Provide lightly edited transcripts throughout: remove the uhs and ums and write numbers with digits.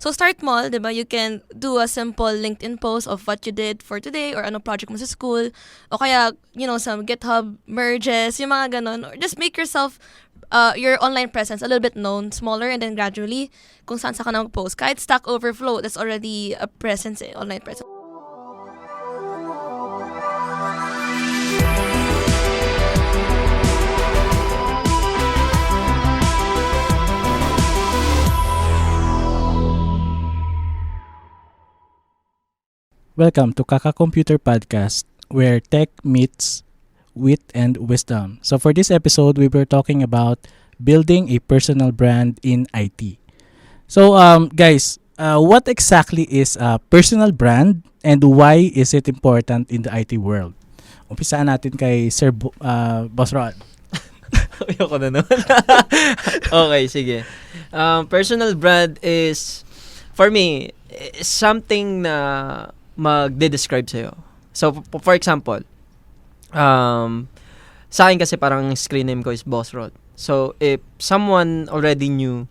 So start small, 'di ba? You can do a simple LinkedIn post of what you did for today or ano project mo sa school. O kaya, some GitHub merges, yung mga ganon. Or just make yourself your online presence a little bit known, smaller, and then gradually, kung saan ka na mag-post. Kahit Stack Overflow, that's already a presence, online presence. Welcome to Kaka Computer Podcast, where tech meets wit and wisdom. So for this episode, we were talking about building a personal brand in IT. So guys, what exactly is a personal brand and why is it important in the IT world? Umpisaan natin kay Sir Boss Rod. Ayoko na naman. Okay, sige. Personal brand is, for me, something na magde-describe sa'yo. So, for example, sa akin kasi parang screen name ko is Boss Rod. So, if someone already knew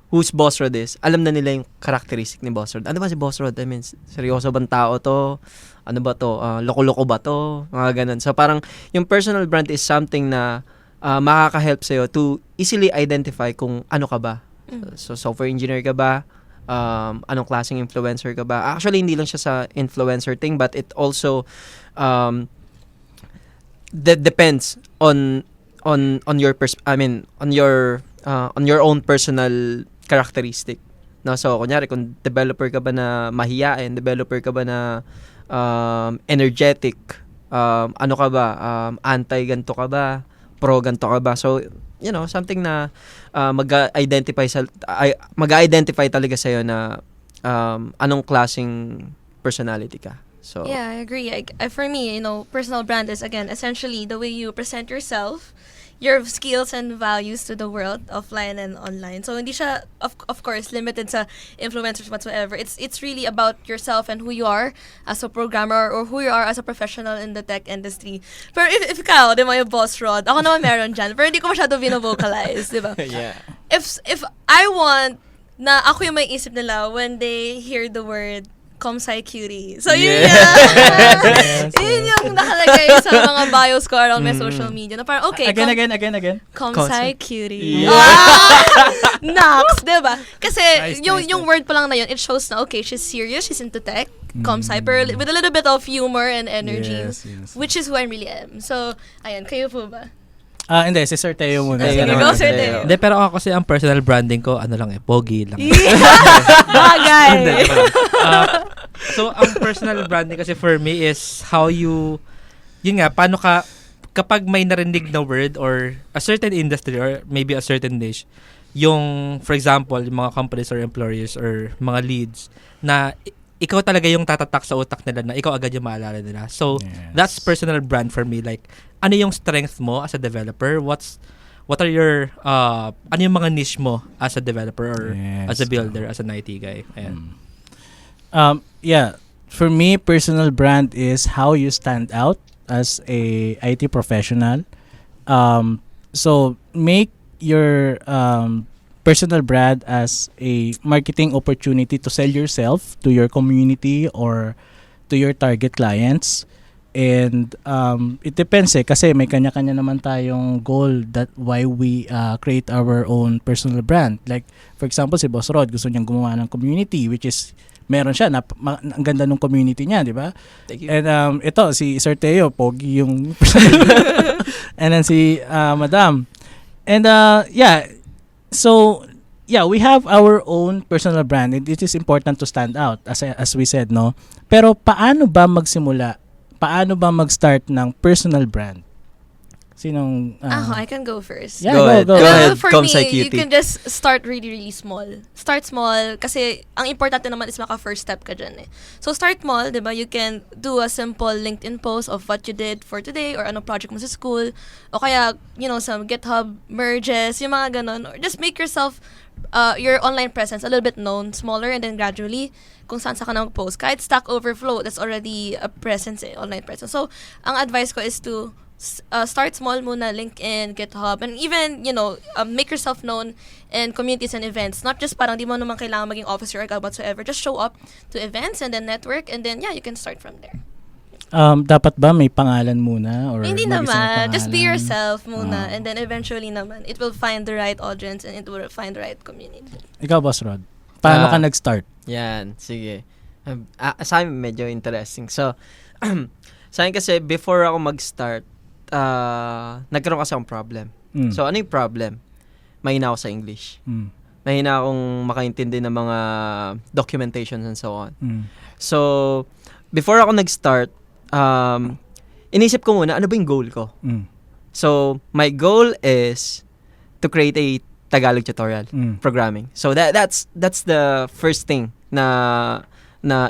who's Boss Rod is, alam na nila yung characteristic ni Boss Rod. Ano ba si Boss Rod? I mean, seryoso bang tao to? Ano ba to? Loko-loko ba to? Mga ganun. So, parang yung personal brand is something na makaka-help sa'yo to easily identify kung ano ka ba. So, software engineer ka ba? Anong klaseng influencer ka ba? Actually, hindi lang siya sa influencer thing, but it also that depends on your on your own personal characteristic. No, so kunyari kung developer ka ba na mahiyain, developer ka ba na energetic, ano ka ba? Anti ganto ka ba? Pro ganto ka ba? So something na mag-identify talaga sa'yo na anong klaseng personality ka. So yeah, I agree. For me, personal brand is, again, essentially the way you present yourself, your skills and values to the world, offline and online. So hindi siya of course limited sa influencers whatsoever. It's really about yourself and who you are as a programmer or who you are as a professional in the tech industry. Pero if ikaw, di ba, yung Boss Rod, ako naman meron dyan. Pero hindi ko masyado vocalize, di ba? yeah. If I want na ako yung may isip nila when they hear the word Comsci Cutie. So, yun yun yung nakalagay sa mga bios ko around my social media. Na parang, okay. Again. Comsci Cutie. Yeah. Nox, diba? Kasi, Nice. yung word pa lang na yun, it shows na, okay, she's serious, she's into tech, Comsci, pero with a little bit of humor and energy, Yes. which is who I really am. So, ayun, kayo po ba? Hindi, si Sir Teo muna. Sige, go, Sir Teo. Hindi, pero ako kasi ang personal branding ko, pogi lang. Bagay! So, ang personal branding kasi for me is how you, paano ka, kapag may narinig na word or a certain industry or maybe a certain niche, yung, for example, yung mga companies or employers or mga leads, na ikaw talaga yung tatatak sa utak nila na ikaw agad yung maalala nila. So, Yes. that's personal brand for me. Like, ano yung strength mo as a developer? What are your, ano yung mga niche mo as a developer or Yes. as a builder, as an IT guy? Ayan. Yeah, for me, personal brand is how you stand out as a IT professional. So make your personal brand as a marketing opportunity to sell yourself to your community or to your target clients. And it depends kasi may kanya-kanya naman tayong goal that why we create our own personal brand. Like, for example, si Boss Rod, gusto niyang gumawa ng community, which is meron siya, ang ganda ng community niya, di ba? Thank you. And ito, si Sir Teo, pogi yung and then si Madam. And so we have our own personal brand and it is important to stand out as we said, no? Pero paano ba magsimula? Paano ba mag-start ng personal brand? Sinong I can go first. Yeah, Go go. ahead. For Comsci me, you Cutie. can just start really, really small. Start small kasi ang importante naman is maka-first step ka dyan eh. So start small, di ba? You can do a simple LinkedIn post of what you did for today or ano project mo sa school. O kaya, some GitHub merges, yung mga ganon. Or just make yourself, your online presence a little bit known, smaller, and then gradually, kung saan ka na mag-post. Kahit Stack Overflow, that's already a presence online presence. So, ang advice ko is to start small muna, LinkedIn, GitHub, and even, make yourself known in communities and events. Not just parang di mo naman kailangan maging officer or whatsoever. Just show up to events and then network, and then, you can start from there. Dapat ba may pangalan muna? Or Hindi mag-isa na naman. Just be pangalan? yourself muna, Ah. and then eventually naman, it will find the right audience and it will find the right community. Ikaw, Boss Rod, paano Ah. ka nag-start? Yan, sige. Sa akin medyo interesting. So, sa akin kasi before ako mag-start, nagkaroon kasi akong problem. Mm. So, ano yung problem? Mahina ako sa English. Mm. Mahina akong makaintindi ng mga documentations and so on. Mm. So, before ako nag-start, inisip ko muna, ano ba yung goal ko? Mm. So, my goal is to create a Tagalog tutorial programming. So, that's the first thing na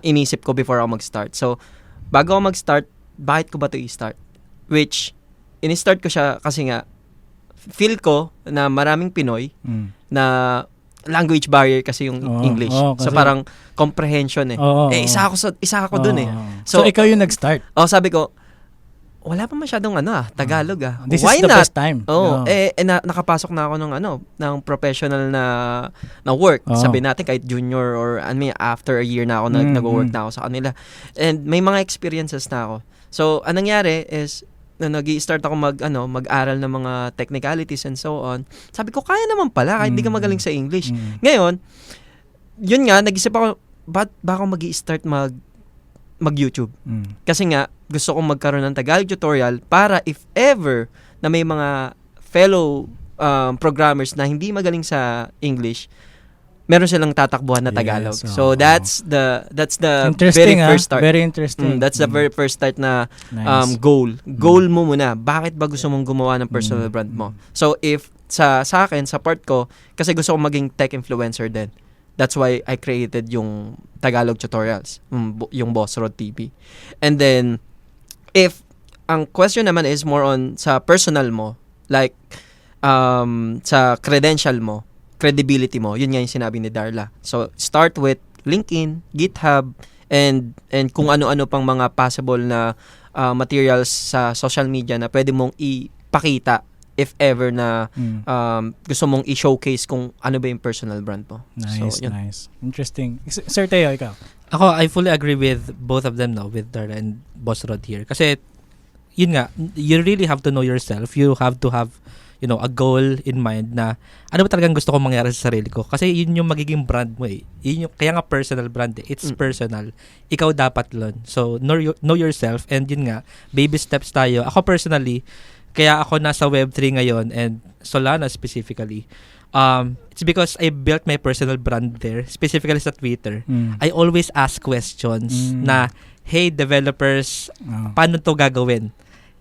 inisip ko before ako mag-start. So, bago ako mag-start, bakit ko ba ito i-start? Which, in-start ko siya kasi nga, feel ko na maraming Pinoy na language barrier kasi yung English. So, kasi parang comprehension eh. Isa ako dun eh. So, ikaw yung nag-start? Sabi ko, wala pa masyadong Tagalog This Why is the not? first time. Nakapasok na ako ng professional na work. Sabi natin kahit junior or after a year na ako nag-work na ako sa kanila. And may mga experiences na ako. So, anong nangyari is nag-i-start ako mag-aral ng mga technicalities and so on. Sabi ko, kaya naman pala kahit di ka magaling sa English. Ngayon, yun nga, nag-isip ako, ba ako mag-i-start mag-YouTube? Kasi nga, gusto kong magkaroon ng Tagalog tutorial para if ever na may mga fellow programmers na hindi magaling sa English, meron silang tatakbuhan na Tagalog. Yes, so that's the interesting, very first start. Very interesting. That's the very first start na Nice. goal mo muna. Bakit ba gusto mong gumawa ng personal brand mo? So if sa akin, sa part ko, kasi gusto kong maging tech influencer din. That's why I created yung Tagalog tutorials, yung Boss Rod TV. And then, if ang question naman is more on sa personal mo, like sa credential mo, credibility mo, yun nga yung sinabi ni Darla. So, start with LinkedIn, GitHub, and kung ano-ano pang mga possible na materials sa social media na pwede mong ipakita if ever na gusto mong i-showcase kung ano ba yung personal brand mo. Nice, so, yun. nice. Interesting. Sir Teo, ikaw? Ako, I fully agree with both of them now, with Darla and Boss Rod here. Kasi, yun nga, you really have to know yourself. You have to have, a goal in mind na ano ba talagang gusto kong mangyari sa sarili ko. Kasi yun yung magiging brand mo eh. Kaya nga personal brand eh. It's personal. Ikaw dapat lun. So, know yourself. And yun nga, baby steps tayo. Ako personally, kaya ako nasa Web3 ngayon and Solana specifically, it's because I built my personal brand there, specifically sa Twitter. I always ask questions na, hey, developers, paano to gagawin?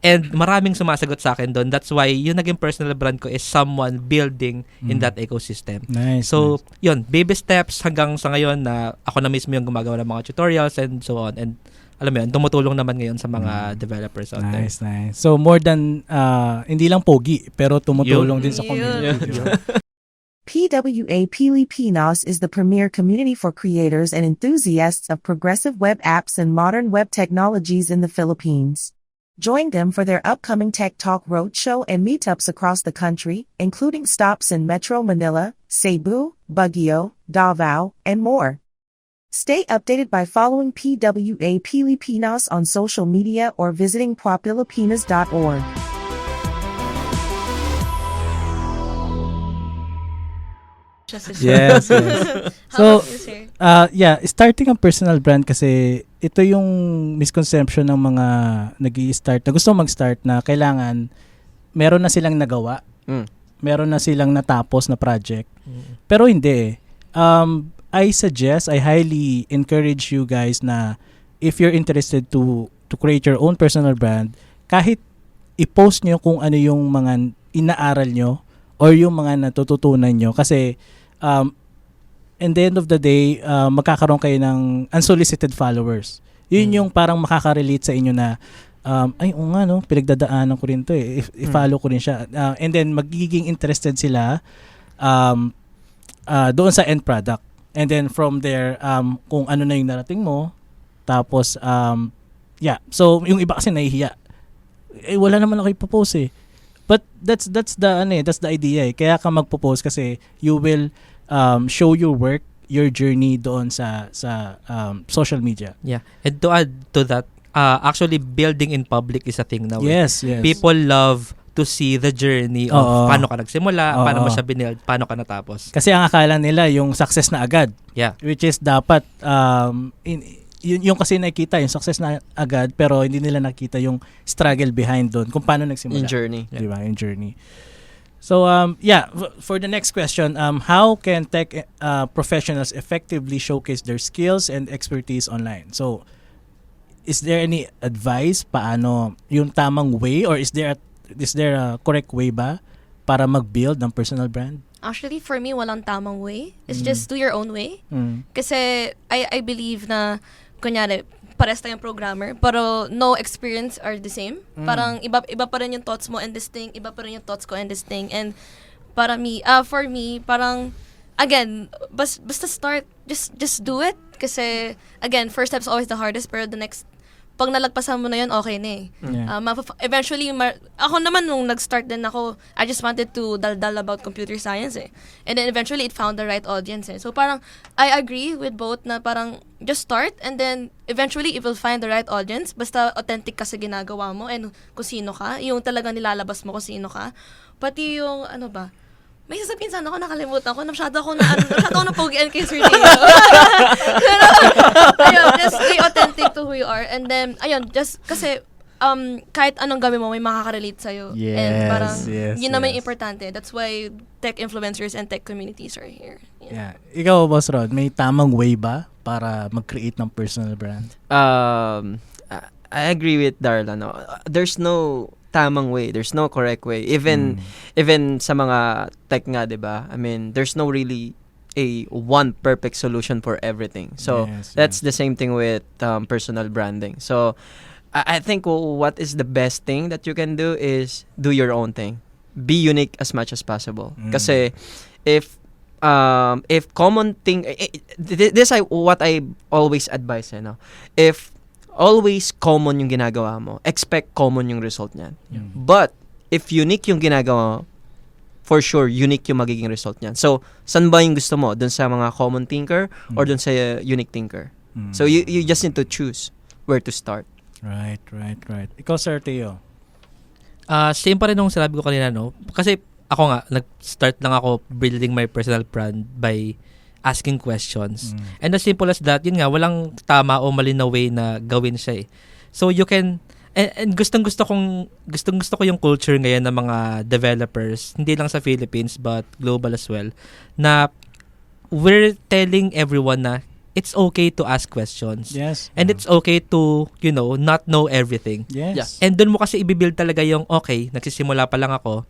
And maraming sumasagot sa akin doon. That's why yung naging personal brand ko is someone building in that ecosystem. Nice. So, yun, baby steps hanggang sa ngayon na ako na mismo yung gumagawa ng mga tutorials and so on. And alam mo yun, tumutulong naman ngayon sa mga developers out there. Nice, nice. So, more than, hindi lang pogi, pero tumutulong din sa community. PWA Pilipinas is the premier community for creators and enthusiasts of progressive web apps and modern web technologies in the Philippines. Join them for their upcoming Tech Talk Roadshow and meetups across the country, including stops in Metro Manila, Cebu, Baguio, Davao, and more. Stay updated by following PWA Pilipinas on social media or visiting popilipinas.org. Yes, yes. How So, about you, sir? Starting ang personal brand kasi ito yung misconception ng mga nag-i-start, na gusto mag-start na kailangan meron na silang nagawa, meron na silang natapos na project. Pero hindi. I highly encourage you guys na if you're interested to create your own personal brand, kahit i-post nyo kung ano yung mga inaaral nyo or yung mga natututunan nyo kasi in the end of the day, magkakaroon kayo ng unsolicited followers. Yun yung parang makaka-relate sa inyo na ay, nga no, pinagdadaanan ko rin to eh. I-follow ko rin siya. And then, magiging interested sila doon sa end product. And then, from there, kung ano na yung narating mo, tapos, so, yung iba kasi nahihiya. wala naman ako ipopost eh. But that's the idea eh. Kaya ka magpo-post kasi you will show your work, your journey doon sa social media. Yeah. And to add to that, actually building in public is a thing now. Yes. People love to see the journey of Oo. paano ka nagsimula, paano mo Oo. siya binild, paano ka natapos. Kasi ang akala nila yung success na agad. Yeah. Which is dapat yung kasi nakita yung success na agad pero hindi nila nakita yung struggle behind doon kung paano nagsimula. In journey. Yeah. Di ba? Yung journey. So for the next question, how can tech professionals effectively showcase their skills and expertise online? So is there any advice paano yung tamang way or is there a correct way ba para mag-build ng personal brand? Actually, for me, walang tamang way. It's just do your own way. Kasi I believe na, kunyari, pares tayong programmer, pero no experience are the same. Parang iba pa rin yung thoughts mo in this thing, iba pa rin yung thoughts ko in this thing. And for me, parang, again, basta start, just do it. Kasi, again, first step's always the hardest, pero the next, pag nalagpasan mo na yun, okay na eh. Yeah. Eventually, ako naman nung nag-start din ako, I just wanted to daldal about computer science eh. And then eventually, it found the right audience eh. So parang, I agree with both na parang just start and then eventually, it will find the right audience. Basta authentic ka sa ginagawa mo and kung sino ka. Yung talagang nilalabas mo kung sino ka. Pati yung, ano ba, may sasabihin sana ako, nakalimutan ko. Masyado ako napogian kay Sir Tio. Pero, ayun, just stay authentic to who you are. And then, ayun, just kasi, kahit anong gawin mo, may makaka-relate sa'yo. And parang, yun naman yung importante. That's why tech influencers and tech communities are here. Yeah. Ikaw, Boss Rod, may tamang way ba para mag-create ng personal brand? I agree with Darla. No? There's no tamang way. There's no correct way. Even sa mga tech nga, 'di ba? I mean, there's no really a one perfect solution for everything. So that's the same thing with personal branding. So I think what is the best thing that you can do is do your own thing. Be unique as much as possible. Kasi if common thing, this what I always advise, you know. If always common yung ginagawa mo, expect common yung result niyan. But if unique yung ginagawa mo, for sure unique yung magiging result niyan. So saan ba yung gusto mo? Dun sa mga common thinker or dun sa unique thinker? So you just need to choose where to start. Right. Ikaw, Sir Teo. Same pa rin nung sinabi ko kanina, no? Kasi ako nga, nag-start lang ako building my personal brand by asking questions. And as simple as that, yun nga, walang tama o mali na way na gawin siya eh. So you can, and gustong-gusto ko yung culture ngayon ng mga developers, hindi lang sa Philippines but global as well, na we're telling everyone na it's okay to ask questions. Yes. And it's okay to, not know everything. Yes. And doon mo kasi ibibuild talaga yung, okay, nagsisimula pa lang ako,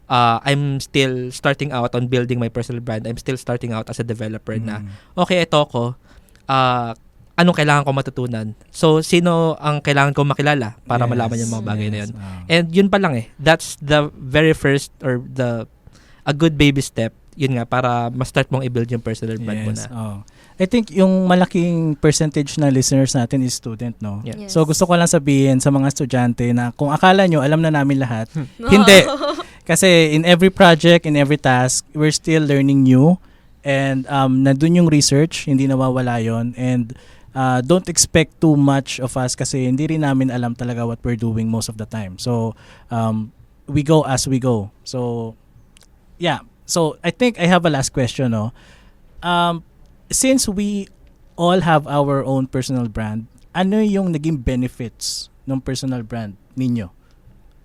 I'm still starting out on building my personal brand. I'm still starting out as a developer na, okay, ito ako, anong kailangan ko matutunan? So, sino ang kailangan ko makilala para malaman yung mga bagay na yun? And yun pa lang eh. That's the very first or a good baby step. Yun nga, para ma-start mong i-build yung personal brand mo na. I think yung malaking percentage na listeners natin is student, no? Yeah. Yes. So gusto ko lang sabihin sa mga estudyante na kung akala nyo alam na namin lahat, hindi. Kasi in every project, in every task, we're still learning new. And nandun yung research, hindi nawawala yon. And don't expect too much of us kasi hindi rin namin alam talaga what we're doing most of the time. So we go as we go. So yeah. So I think I have a last question, no? Since we all have our own personal brand, ano yung naging benefits ng personal brand ninyo?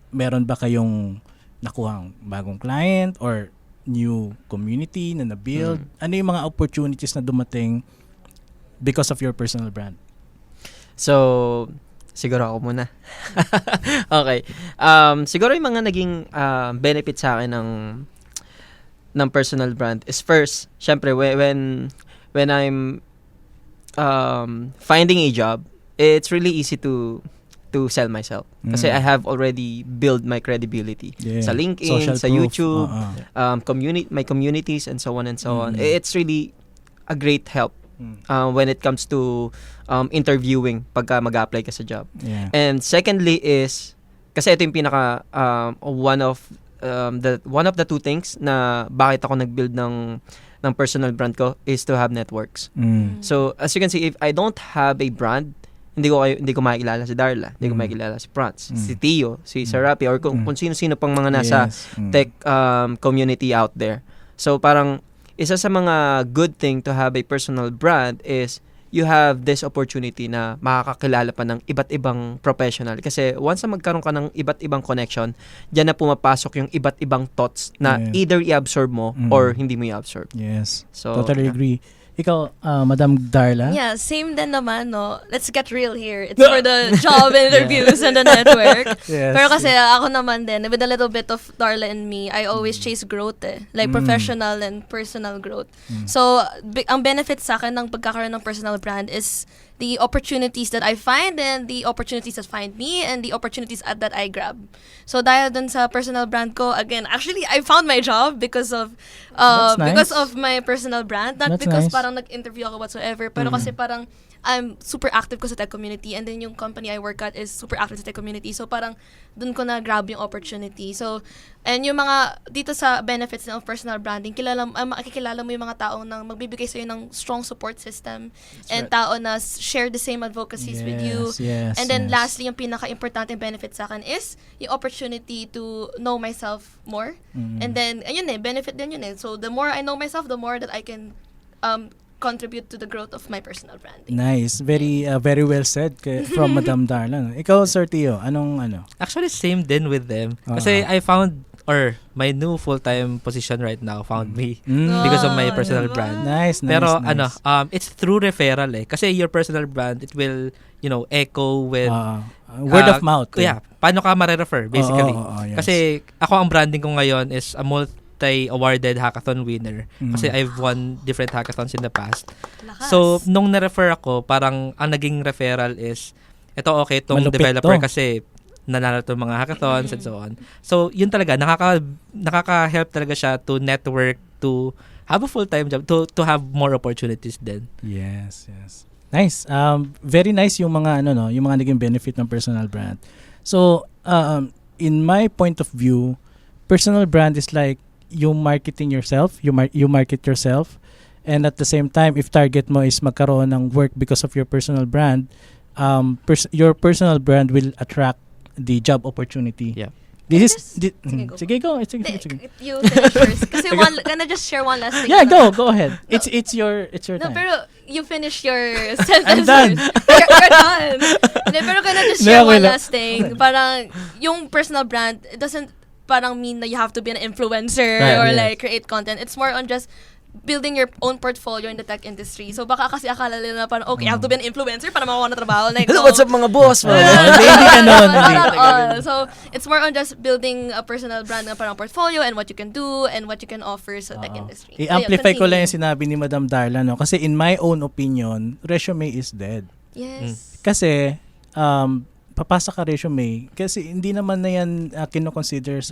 Meron ba kayong nakuhang bagong client or new community na na-build? Ano yung mga opportunities na dumating because of your personal brand? So, siguro ako muna. Okay. Siguro yung mga naging benefit sa akin ng personal brand is first, syempre, when I'm finding a job, it's really easy to sell myself. Kasi I have already built my credibility sa LinkedIn, Social sa proof. YouTube, my communities, and so on and so on. It's really a great help when it comes to interviewing pagka mag-apply ka sa job. Yeah. And secondly is Kasi ito yung pinaka one of the two things na bakit ako nag-build ng personal brand ko is to have networks. So as you can see, if I don't have a brand, hindi ko makikilala si Darla, hindi ko makikilala si Franz, si Tio, si Serapi, or kung sino-sino pang mga nasa tech community out there. So parang isa sa mga good thing to have a personal brand is you have this opportunity na makakakilala pa ng iba't ibang professional. Kasi once na magkaroon ka ng iba't ibang connection, dyan na pumapasok yung iba't ibang thoughts na either i-absorb mo or hindi mo i-absorb. Yes. So, Totally agree. Ikaw, Madam Darla? Yeah, same din naman, no? Let's get real here. It's for the job interviews and the network. Yes. Pero kasi ako naman din, with a little bit of Darla and me, I always chase growth Like professional and personal growth. So, ang benefit sa akin ng pagkakaroon ng personal brand is the opportunities that I find and the opportunities that find me and the opportunities that I grab. So dahil dun sa personal brand ko, again, actually I found my job because of That's nice. because of my personal brand, not That's because nice. parang nag-interview ako whatsoever, pero kasi parang I'm super active ko sa tech community, and then yung company I work at is super active sa tech community. So parang dun ko na grab yung opportunity. So, and yung mga dito sa benefits of personal branding, makikilala mo yung mga taong nang magbibigay sa'yo ng strong support system and tao na share the same advocacies with you. Yes, And then yes. lastly, yung pinaka-importante benefit sa akin is yung opportunity to know myself more. And then, ayun benefit din yun So the more I know myself, the more that I can contribute to the growth of my personal branding. Nice. Very well said from Madam Darla. No? Ikaw, Sir Tio, anong Actually, same din with them. Kasi I found, or my new full-time position right now found me because of my personal diba? brand. Nice. Pero nice. it's through referral Kasi your personal brand, it will, echo with word of mouth. Yeah, paano ka ma-refer basically. Yes. Kasi ako ang branding ko ngayon is a multi-awarded hackathon winner. Kasi I've won different hackathons in the past. Lakas. So, nung na-refer ako, parang ang naging referral is, ito okay itong Malupit developer to. kasi nanalo itong mga hackathons and so on. So, yun talaga, nakaka-help talaga siya to network, to have a full-time job, to have more opportunities din. Yes. Nice. Very nice yung mga yung mga naging benefit ng personal brand. So, in my point of view, personal brand is like you marketing yourself, you market yourself, and at the same time, if target mo is magkaroon ng work because of your personal brand, your personal brand will attract the job opportunity. Yeah. Sige, go. You finish first. Kasi gonna just share one last thing. Yeah, go ahead. It's your No, time. pero you finish your sentence. I'm done. We're done. Pero gonna just share Okay one lang. last thing. Parang, yung personal brand, it doesn't parang mean that you have to be an influencer Right, or yes. like create content. It's more on just building your own portfolio in the tech industry. So baka kasi akala nila na parang, okay, I have to be an influencer para makakuha na trabaho. Like, Hello, what's up mga boss? Hindi ka nun. Not at all. So, it's more on just building a personal brand na parang portfolio and what you can do and what you can offer sa tech industry. I-amplify ko lang yung Continue. sinabi ni Madam Darla, no? Kasi in my own opinion, resume is dead. Yes. Kasi, papasa ka resume, kasi hindi naman na yan kino-consider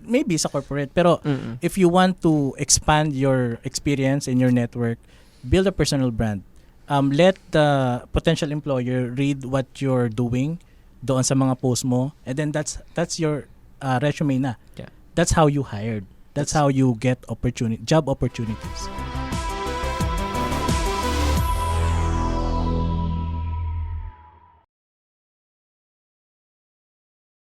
maybe sa corporate, pero if you want to expand your experience in your network, build a personal brand. Let the potential employer read what you're doing doon sa mga post mo, and then that's your resume na. Yeah. That's how you hired. That's how you get job opportunities.